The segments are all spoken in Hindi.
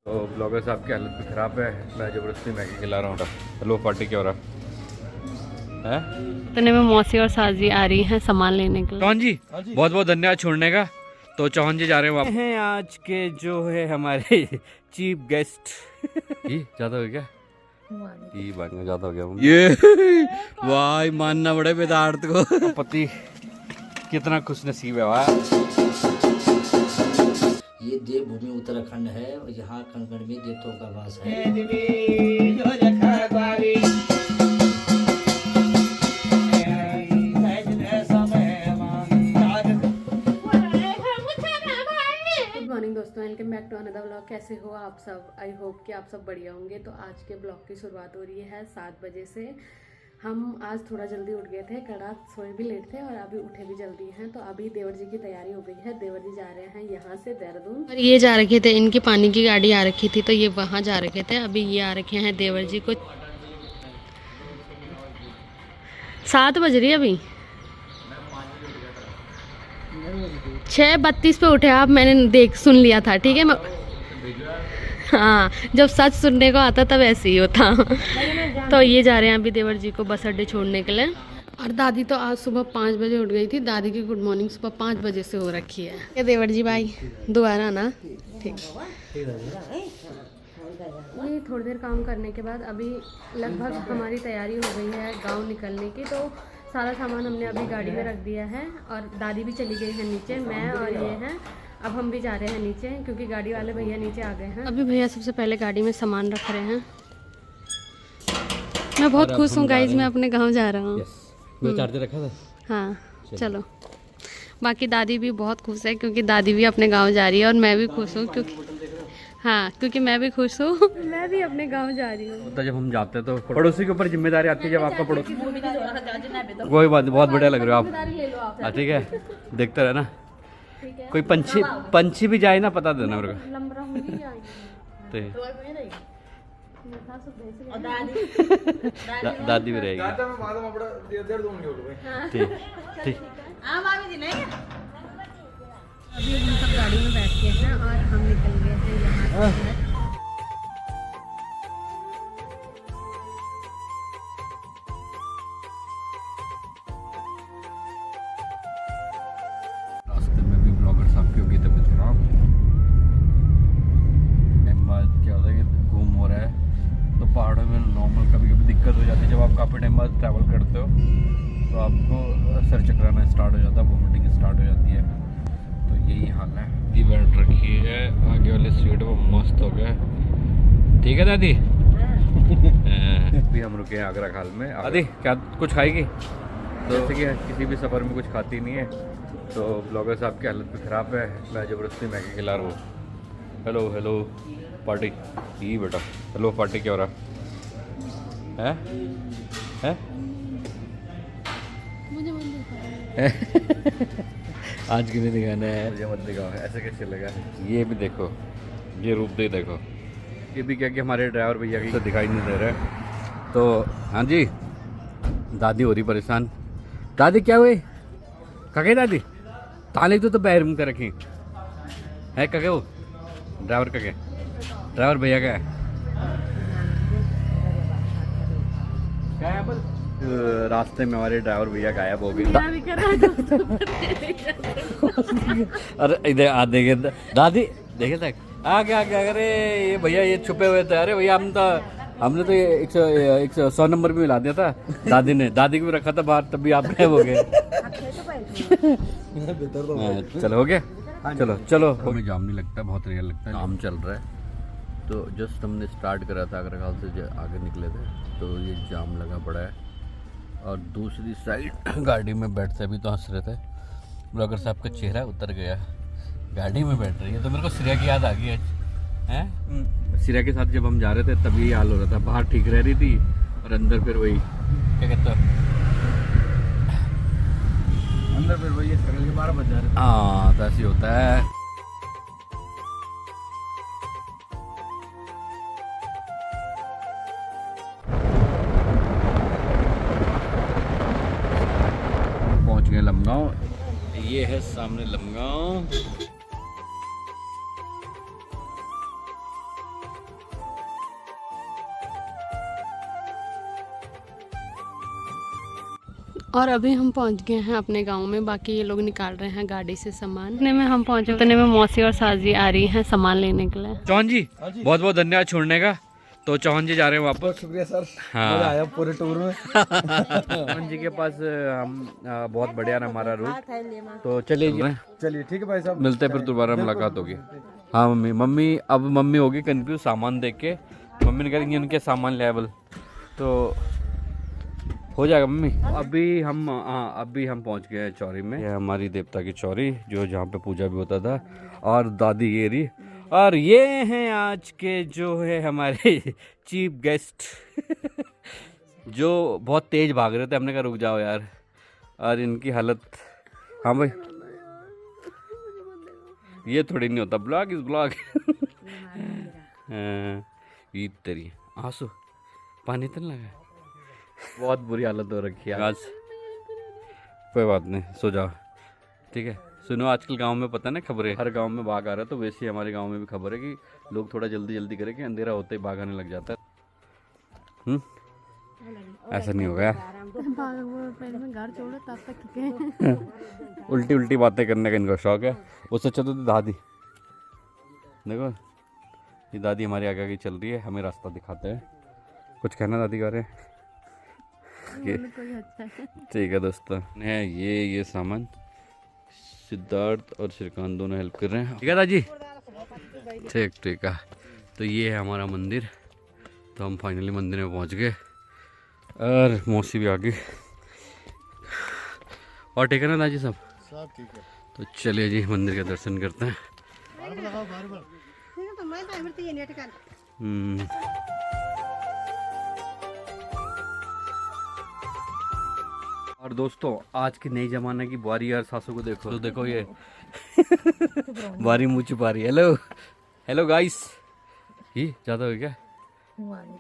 तो ब्लॉगर साहब की हालत भी ख़राब है, मैं ज़बरदस्ती मैगी खिला रहा हूँ। हेलो पार्टी क्या हो रहा है? इतने में मौसी और साजी आ रही हैं सामान लेने के लिए। चौहान जी बहुत बहुत धन्यवाद छोड़ने का। तो चौहान जी जा रहे हैं वापस। हैं आज के जो है हमारे चीफ गेस्ट। ज़्यादा हो गया ये बात ज़्यादा हो गया ये भाई मानना बड़े वेदार्थ को पति कितना खुश नसीब है वाह। ये देवभूमि उत्तराखंड है और यहाँ कण में देवताओं का वास है। गुड मॉर्निंग दोस्तों, welcome back to another vlog. कैसे हो आप सब? आई होप कि आप सब बढ़िया होंगे। तो आज के ब्लॉग की शुरुआत हो रही है 7 बजे से। हम आज थोड़ा जल्दी उठ गए थे, कल रात सोए भी लेट थे और अभी उठे भी जल्दी हैं। तो अभी देवर जी की तैयारी हो गई है। देवर जी जा रहे हैं यहाँ से देहरादून और ये जा रखे थे, इनकी पानी की गाड़ी आ रखी थी तो ये वहाँ जा रखे थे। अभी ये आ रखे हैं देवर जी को 7 बज रही है अभी। 6:32 पे उठे आप, मैंने सुन लिया था। ठीक है मैं हाँ, जब सच सुनने को आता तब ऐसे ही होता। तो ये जा रहे हैं अभी देवर जी को बस अड्डे छोड़ने के लिए। और दादी तो आज सुबह 5 बजे उठ गई थी। दादी की गुड मॉर्निंग सुबह 5 बजे से हो रखी है। ये देवर जी भाई दोबारा ना ठीक। ये थोड़ी देर काम करने के बाद अभी लगभग हमारी तैयारी हो गई है गाँव निकलने की। तो सारा सामान हमने अभी गाड़ी में रख दिया है और दादी भी चली गई है नीचे, मैं और ये हैं। अब हम भी जा रहे हैं नीचे क्योंकि गाड़ी वाले भैया नीचे आ गए हैं। अभी भैया सबसे पहले गाड़ी में सामान रख रहे हैं। मैं बहुत खुश हूँ गाइज, मैं अपने गांव जा रहा हूँ। चार्जर रखा था। हाँ चलो। बाकी दादी भी बहुत खुश है क्योंकि दादी भी अपने गांव जा रही है और मैं भी खुश हूँ क्योंकि क्योंकि मैं भी खुश हूँ। मैं भी अपने गांव जा रही हूँ। जब हम जाते हैं तो पड़ोसी के ऊपर जिम्मेदारी आती है। जब आपका पड़ोसी कोई बात, बहुत बढ़िया लग रहे हो आप। ठीक है, देखते रहना। कोई पंछी भी जाए ना, पता देना मेरे को। दादी भी रहेगी। ठीक ठीक। अभी हम सब गाड़ी में बैठ गए हैं और हम निकल गए हैं यहाँ से। रास्ते में भी ब्लॉगर साहब की होगी तबीयत खराब। टाइम बाद क्या होता है कि घूम हो रहा है तो पहाड़ों में नॉर्मल कभी कभी दिक्कत हो जाती है। जब आप काफ़ी टाइम बाद ट्रैवल करते हो तो आपको सर चकराना स्टार्ट हो जाता है, वोमिटिंग स्टार्ट हो जाती है। तो यही हाल है। ये बैठ रखी है आगे वाली सीट में, मस्त हो गया। ठीक है दादी। अभी हम रुके हैं आगरा खाल में। दादी क्या कुछ खाएगी? तो जैसे कि किसी भी सफ़र में कुछ खाती नहीं है तो ब्लॉगर साहब की हालत भी ख़राब है, मैं ज़बरदस्ती मैगी खिला रहा हूँ। हेलो हेलो पार्टी ये बेटा। हेलो पार्टी क्या हो रहा है? आज की नहीं दिखाना है, मुझे मत दिखाओ। ऐसे कैसे लगा? ये भी देखो, ये रूप दे देखो। ये भी क्या कि हमारे ड्राइवर भैया की तो दिखाई नहीं दे रहा है। तो हाँ जी, दादी हो रही परेशान। दादी क्या हुई? कहे दादी ताले तो पैर मुँह कर रखी है। कहे वो ड्राइवर कहे, ड्राइवर भैया का है। रास्ते में हमारे ड्राइवर भैया गायब हो गए। अरे इधर आ देखे दादी, देखे तक आगे आगे। अरे ये भैया ये छुपे हुए थे। अरे भैया हमने तो ये 100 नंबर भी मिला दिया था दादी ने। दादी को भी रखा था बाहर, तब भी आप गायब हो गए। चलो हो गया, चलो चलो। हमें जाम नहीं लगता, बहुत रियल लगता है। जाम चल रहा है तो जस्ट हमने स्टार्ट करा था आगरा खाल से आगे निकले थे तो ये जाम लगा पड़ा है। और दूसरी साइड गाड़ी में बैठते अभी तो हंस रहे थे। ब्लॉगर साहब का चेहरा उतर गया, गाड़ी में बैठ रही है। तो मेरे को श्रेया की याद आ गई आज हैं। श्रेया के साथ जब हम जा रहे थे तभी ये हाल हो रहा था। बाहर ठीक रह रही थी और अंदर फिर वही क्या कहते हो, अंदर फिर वही 12 बज जा रहे थे। हाँ तो ऐसे होता है। पहुंच गए लमगांव। ये है सामने लमगांव। और अभी हम पहुंच गए हैं अपने गांव में। बाकी ये लोग निकाल रहे हैं गाड़ी से सामान। इतने में हम पहुंचे, उतने में मौसी और साजी आ रही हैं सामान लेने के लिए। चौहान जी बहुत बहुत धन्यवाद छोड़ने का। तो चौहान जी जा रहे हैं वापस। शुक्रिया सर, हाँ। मजा आया पूरे टूर में। चौहान जी के पास हम बहुत बढ़िया ना हमारा रूट। तो चलिए जी, चलिए ठीक है भाई साहब, मिलते हैं फिर दोबारा मुलाकात होगी। हाँ मम्मी अब मम्मी होगी कंफ्यूज सामान देख के। मम्मी ने करेंगे उनके सामान लेवल तो हो जाएगा मम्मी। अभी हम पहुंच गए हैं चौरी में। ये हमारी देवता की चौरी जो जहाँ पे पूजा भी होता था। और दादी ये रही, और ये हैं आज के जो है हमारे चीफ गेस्ट जो बहुत तेज भाग रहे थे। हमने कहा रुक जाओ यार। और इनकी हालत, हाँ भाई ये थोड़ी नहीं होता, ब्लॉग इज ब्लॉग। ईद तेरी आंसू पानी तो नहीं लगा। बहुत बुरी हालत हो रखी है आज। कोई बात नहीं, सो जाओ ठीक है। सुनो आजकल गांव में पता है ना खबरें, हर गांव में बाघ आ रहा है। तो वैसे ही हमारे गांव में भी खबर है कि लोग थोड़ा जल्दी जल्दी करें कि अंधेरा होते ही बाघ आने लग जाता है। ऐसा नहीं होगा यार। उल्टी उल्टी बातें करने का इनको शौक है। उससे अच्छा तो दादी देखो, ये दादी हमारे आगे आगे चल रही है, हमें रास्ता दिखाते हैं। कुछ कहना दादी का रहे ठीक है दोस्तों, है ये सामान सिद्धार्थ और श्रीकांत दोनों हेल्प कर रहे हैं। ठीक है दादी, ठीक है। तो ये है हमारा मंदिर। तो हम फाइनली मंदिर में पहुंच गए और मौसी भी आ गई। और ठीक है ना दादी सब ठीक है। तो चलिए जी मंदिर के दर्शन करते हैं। और दोस्तों आज के नए जमाने की बुआरी और सासू को देखो। तो देखो ये बुआरी मुँह छुपा रही है। हेलो गाइस, ये ज़्यादा हो गया,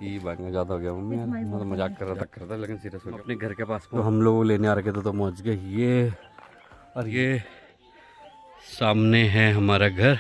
ये बांगा ज़्यादा हो गया मम्मी यार। मैं तो मजाक कर रहा था लेकिन सीरियस हो गया। अपने घर के पास तो हम लोग लेने आ रखे थे तो पहुँच गए ये। और ये सामने है हमारा घर,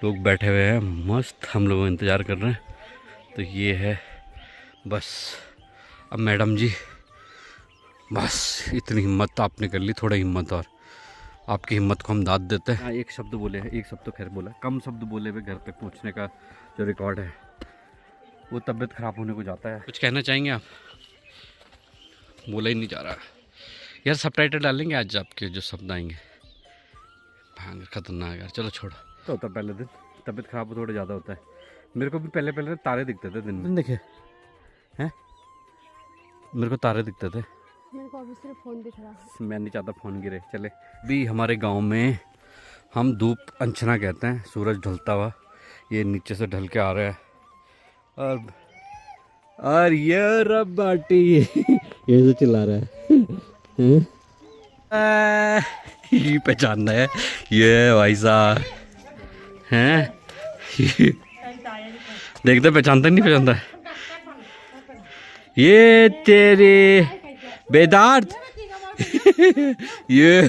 लोग बैठे हुए हैं मस्त, हम लोग इंतज़ार कर रहे हैं। तो ये है बस। अब मैडम जी बस इतनी हिम्मत आपने कर ली, थोड़ा हिम्मत और आपकी हिम्मत को हम दाद देते हैं। एक शब्द बोले, एक शब्द तो खैर बोला, कम शब्द बोले हुए घर तक पहुंचने का जो रिकॉर्ड है वो तबीयत ख़राब होने को जाता है। कुछ कहना चाहेंगे आप? बोला ही नहीं जा रहा यार। सबटाइटल डालेंगे आज आपके जो शब्द आएंगे। भांग खतरनाक यार, चलो छोड़ो। तो होता पहले दिन तबीयत ख़राब थोड़ा ज़्यादा होता है। मेरे को भी पहले तारे दिखते थे दिन में। देखे हैं, मेरे को तारे दिखते थे। मेरे को अभी सिर्फ फोन दिख रहा। मैं नहीं चाहता फ़ोन गिरे। चले भी हमारे गांव में हम धूप अंचना कहते हैं, सूरज ढलता हुआ ये नीचे से ढल के आ रहा है। और ये रब बाटी ये तो चिल्ला रहा है। ये पहचानना है ये भाई साहब हैं। देखते पहचानता नहीं पहचानता। ये तेरे बेदार्थ ये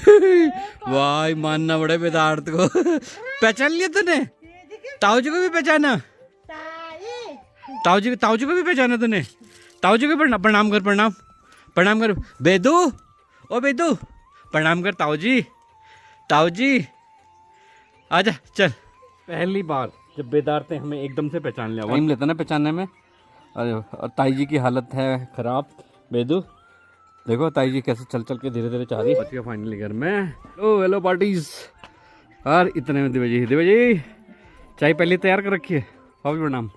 भाई मानना पड़े बेदार्थ को। पहचान लिया तूने? ताऊ जी को भी पहचाना? ताऊ जी को भी पहचाना तूने? ताऊ जी को प्रणाम कर बेदू। ओ बेदू प्रणाम कर ताऊ जी आजा चल। पहली बार जब बेदार्थ ने हमें एकदम से पहचान लिया। टाइम लेता ना पहचानने में। और ताई जी की हालत है खराब। बेदू देखो ताई जी कैसे चल चल के धीरे धीरे चाह रही। पहुंच गया फाइनली घर में। Hello parties. और इतने में दिव्या जी चाय पहले तैयार कर रखी है। और प्रणाम।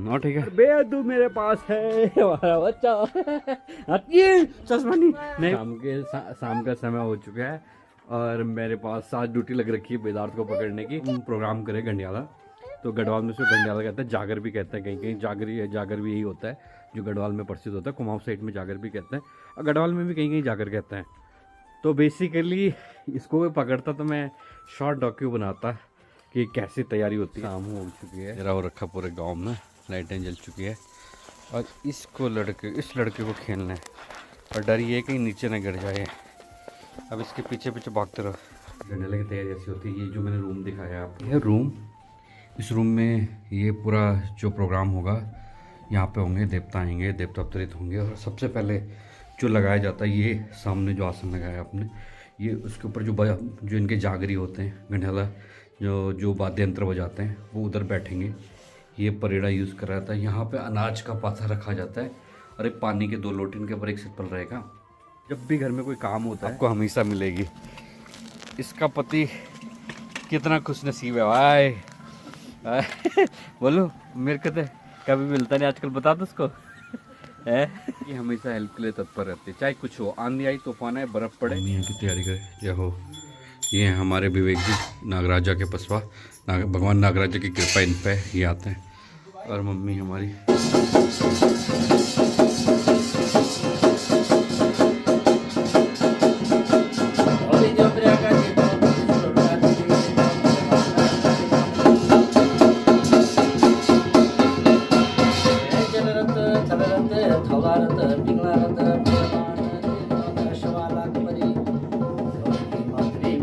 और ठीक है। बेदू मेरे पास है हमारा बच्चा। चश्मा नहीं। शाम का समय हो चुका है और मेरे पास 7 ड्यूटी लग रखी है बेदार्थ को पकड़ने की। प्रोग्राम करे गंडियाला, तो गढ़वाल में उसको गंडियाला कहते हैं, जागर भी कहते हैं, कहीं कहीं जागर भी यही होता है जो गढ़वाल में प्रसिद्ध होता है। कुमाऊं साइड में जागर भी कहते हैं और गढ़वाल में भी कहीं कहीं जागर कहते हैं। तो बेसिकली इसको पकड़ता तो मैं शॉर्ट डॉक्यू बनाता कि कैसी तैयारी होती है। शाम हो चुकी है, जरा हो रखा पूरे गाँव में, लाइटें जल चुकी है और इस लड़के को खेलना है और डर ये कि नीचे न गिर जाए। अब इसके पीछे पीछे भागते रहो। गंडियाला की तैयारी ऐसी होती है। ये जो मैंने रूम दिखाया आपको, यह रूम, इस रूम में ये पूरा जो प्रोग्राम होगा यहाँ पे होंगे, देवता आएंगे, देवता अवतरित होंगे और सबसे पहले जो लगाया जाता है, ये सामने जो आसन लगाया आपने, ये उसके ऊपर जो इनके जागरी होते हैं, गंढाला जो वाद्य यंत्र बजाते हैं, वो उधर बैठेंगे। ये परेड़ा यूज़ करा जाता है। यहाँ पे अनाज का पाथा रखा जाता है और एक पानी के 2 लोटे इनके ऊपर एक सिरपल रहेगा। जब भी घर में कोई काम होता है आपको हमेशा मिलेगी। इसका पति कितना खुश नसीब है भाई। बोलो मेरे को तो कभी मिलता नहीं आजकल, बता दो उसको है। ये हमेशा हेल्प के लिए तत्पर रहते हैं, चाहे कुछ हो, आंधी आई, तूफान आए, बर्फ़ पड़े। यहाँ की तैयारी करें या हो। ये हैं हमारे विवेक जी, नागराजा के पसवा। भगवान नागराजा की कृपा इन पे ये आते हैं। और मम्मी हमारी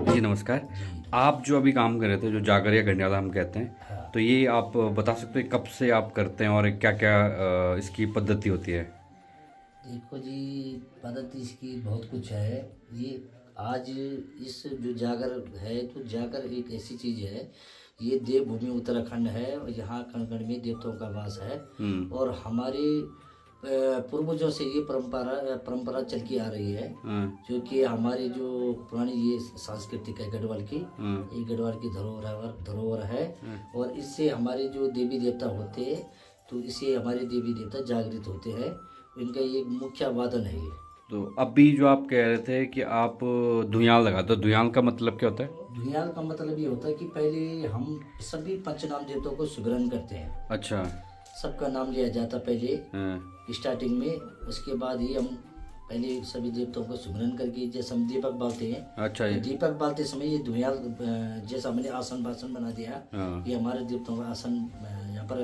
जी नमस्कार। आप जो अभी काम कर रहे थे, जो जागर या गंडाला हम कहते हैं, तो ये आप बता सकते हैं कब से आप करते हैं और क्या क्या इसकी पद्धति होती है? देखो जी, पद्धति इसकी बहुत कुछ है। ये आज इस जो जागर है, तो जागर एक ऐसी चीज है, ये देवभूमि उत्तराखंड है और यहाँ कण कण में देवताओं का वास है। और हमारे पूर्वजों से ये परंपरा चल के आ रही है, जो कि हमारी जो पुरानी ये सांस्कृतिक है गढ़वाल की, ये गढ़वाल की धरोहर है। और इससे हमारे जो देवी देवता होते हैं, तो इससे हमारे देवी देवता जागृत होते हैं। इनका ये मुख्य वादन है। ये तो अभी जो आप कह रहे थे कि आप धुयाल लगाते हो, धुयाल का मतलब क्या होता है? धुयाल का मतलब ये होता है कि पहले हम सभी पंचनाम देवताओं को सुग्रहण करते हैं। अच्छा। सबका नाम लिया जाता पहले स्टार्टिंग में। उसके बाद ही हम पहले सभी देवताओं को सुग्रहण करके, जैसे हम दीपक बालते हैं। अच्छा। दीपक बालते समय ये धुयाल, जैसा हमने आसन बासन बना दिया, ये हमारे देवताओं का आसन यहाँ पर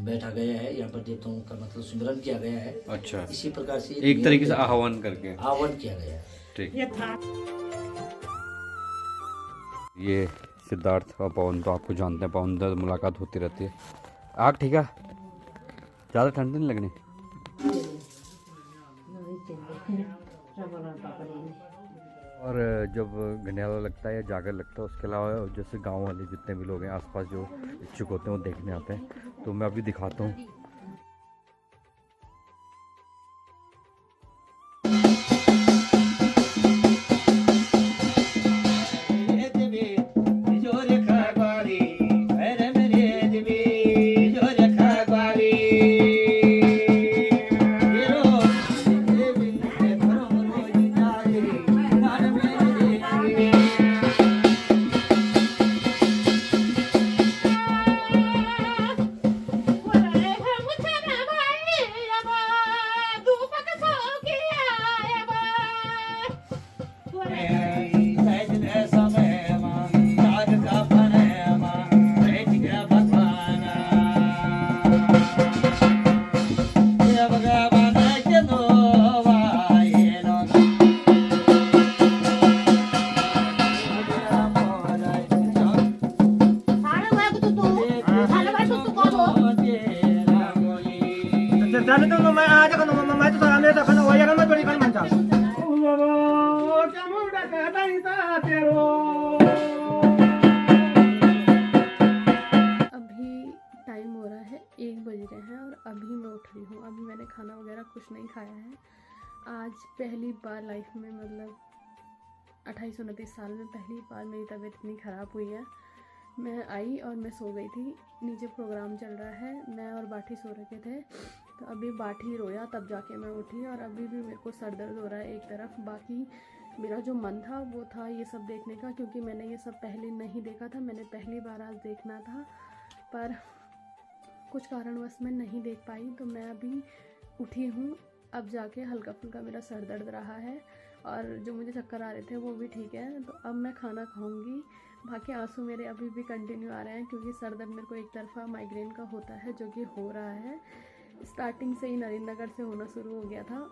बैठा गया है। यहाँ पर देवताओं का मतलब सुमिरन किया गया है। अच्छा। इसी प्रकार से एक तरीके से आह्वान करके आह्वान किया गया है। ठीक। ये सिद्धार्थ और पवन तो आपको जानते हैं, पवन से मुलाकात होती रहती है। आग ठीक है, ज़्यादा ठंड नहीं लगनी। और जब गंडाला लगता है या जागर लगता है, उसके अलावा जैसे गांव वाले जितने भी लोग हैं आसपास जो इच्छुक होते हैं वो देखने आते हैं, तो मैं अभी दिखाता हूँ। अभी मैं उठ रही हूँ। अभी मैंने खाना वगैरह कुछ नहीं खाया है। आज पहली बार लाइफ में, मतलब 28-29 साल में पहली बार मेरी तबीयत इतनी ख़राब हुई है। मैं आई और मैं सो गई थी। नीचे प्रोग्राम चल रहा है, मैं और बाठी सो रखे थे, तो अभी बाठी रोया तब जाके मैं उठी। और अभी भी मेरे को सर दर्द हो रहा है एक तरफ। बाकी मेरा जो मन था वो था ये सब देखने का, क्योंकि मैंने ये सब पहले नहीं देखा था। मैंने पहली बार आज देखना था, पर कुछ कारणवश मैं नहीं देख पाई। तो मैं अभी उठी हूँ। अब जाके हल्का फुल्का मेरा सर दर्द रहा है और जो मुझे चक्कर आ रहे थे वो भी ठीक है। तो अब मैं खाना खाऊंगी। बाकी आंसू मेरे अभी भी कंटिन्यू आ रहे हैं, क्योंकि सर दर्द मेरे को एक तरफा माइग्रेन का होता है, जो कि हो रहा है। स्टार्टिंग से ही नरेंद्रनगर से होना शुरू हो गया था।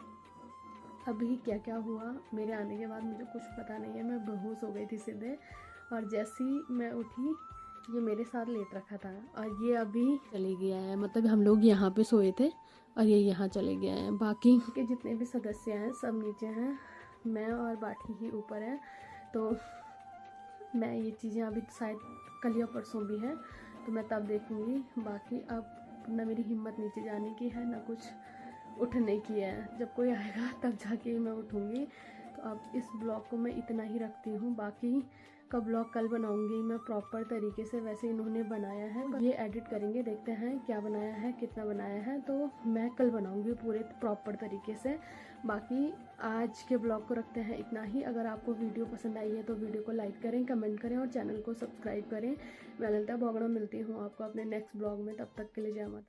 अभी क्या क्या हुआ मेरे आने के बाद मुझे कुछ पता नहीं है। मैं बेहोश हो गई थी सीधे, और जैसे ही मैं उठी ये मेरे साथ लेट रखा था और ये अभी चले गया है। मतलब हम लोग यहाँ पे सोए थे और ये यहाँ चले गए हैं। बाकी के जितने भी सदस्य हैं सब नीचे हैं, मैं और बाकी ही ऊपर है। तो मैं ये चीज़ें अभी शायद कल या परसों भी है तो मैं तब देखूँगी। बाकी अब ना मेरी हिम्मत नीचे जाने की है ना कुछ उठने की है, जब कोई आएगा तब जाके मैं उठूँगी। तो अब इस ब्लॉग को मैं इतना ही रखती हूँ, बाकी का ब्लॉग कल बनाऊँगी मैं प्रॉपर तरीके से, वैसे इन्होंने बनाया है, ये एडिट करेंगे, देखते हैं क्या बनाया है कितना बनाया है, तो मैं कल बनाऊँगी पूरे प्रॉपर तरीके से। बाकी आज के ब्लॉग को रखते हैं इतना ही। अगर आपको वीडियो पसंद आई है तो वीडियो को लाइक करें, कमेंट करें और चैनल को सब्सक्राइब करें। मैं ललिता बोगड़ा मिलती हूँ आपको अपने नेक्स्ट ब्लॉग में, तब तक के लिए जय माता।